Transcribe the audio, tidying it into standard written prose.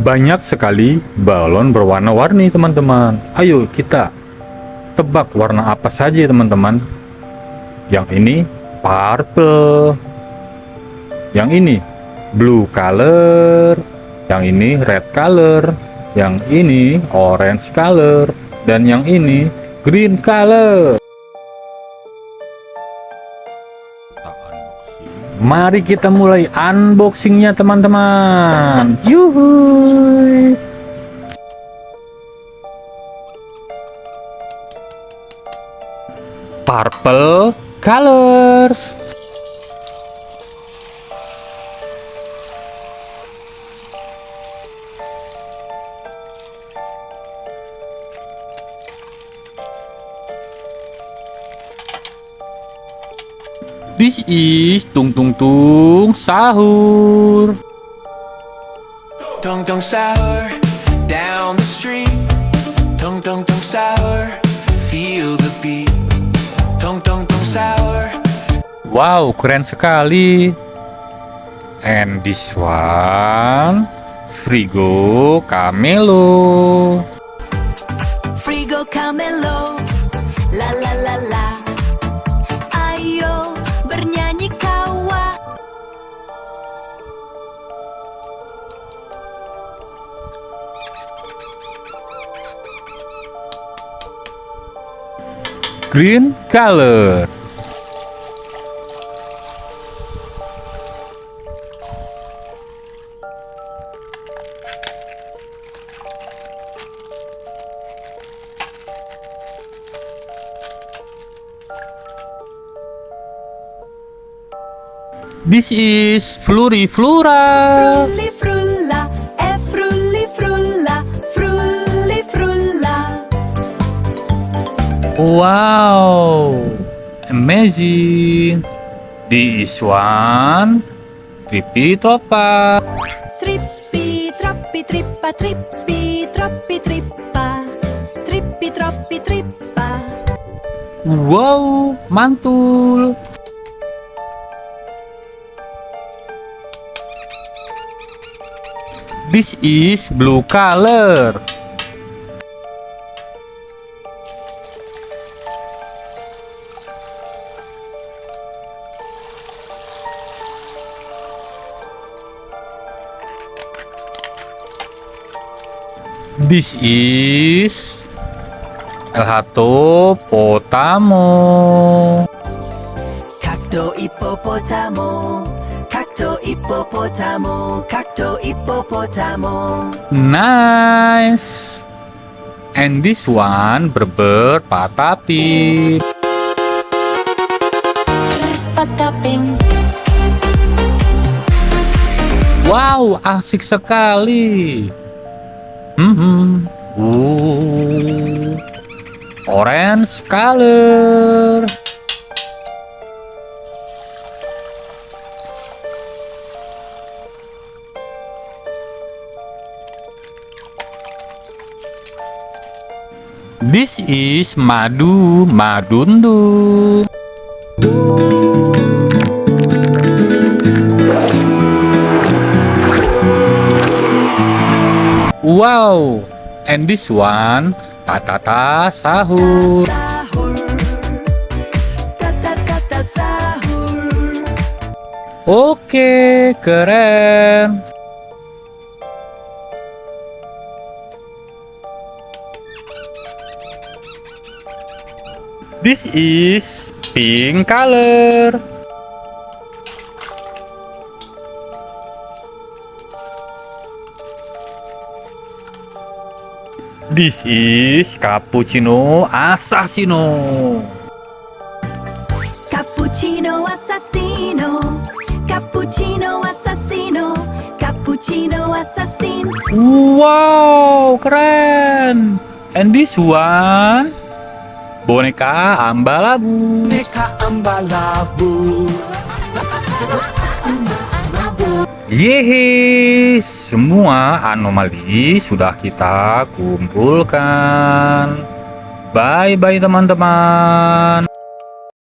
Banyak sekali balon berwarna-warni teman-teman. Ayo kita tebak warna apa saja teman-teman. Yang ini purple, yang ini blue color, yang ini red color, yang ini orange color, dan yang ini green color. Mari kita mulai unboxingnya teman-teman. Yuhuy. Purple colors. This is tung tung tung sahur. Tung tung sahur down the street. Tung tung tung sahur, feel the beat. Tung tung tung sahur. Wow, keren sekali. And this one, Frigo Camelo. Frigo Camelo, la la la la. Ayo bernyanyi kawa. Green color. This is Flurry Flura. Frulli frulla, frulli frulla, frulli frulla. Wow, amazing. This one, Trippi Troppa. Trippi troppi trippa, trippi troppi trippa, trippi troppi trippa. Wow, mantul. This is blue color. This is El Hato Potamo. Cacto ippopotamo, cacto ippopotamo, cacto ippopotamo. Nice. And this one Berber Patapin. Pataping. Wow, asik sekali. Orange color. This is madu madundu. Wow, and this one tatata sahur. Sahur, tata sahur. Oke, keren. This is pink color. This is cappuccino assassino. Cappuccino assassino, cappuccino assassino, cappuccino assassino. Wow, keren. And this one, boneka Ambalabu. Neka ambalabu. Yeay, semua anomali sudah kita kumpulkan. Bye-bye teman-teman.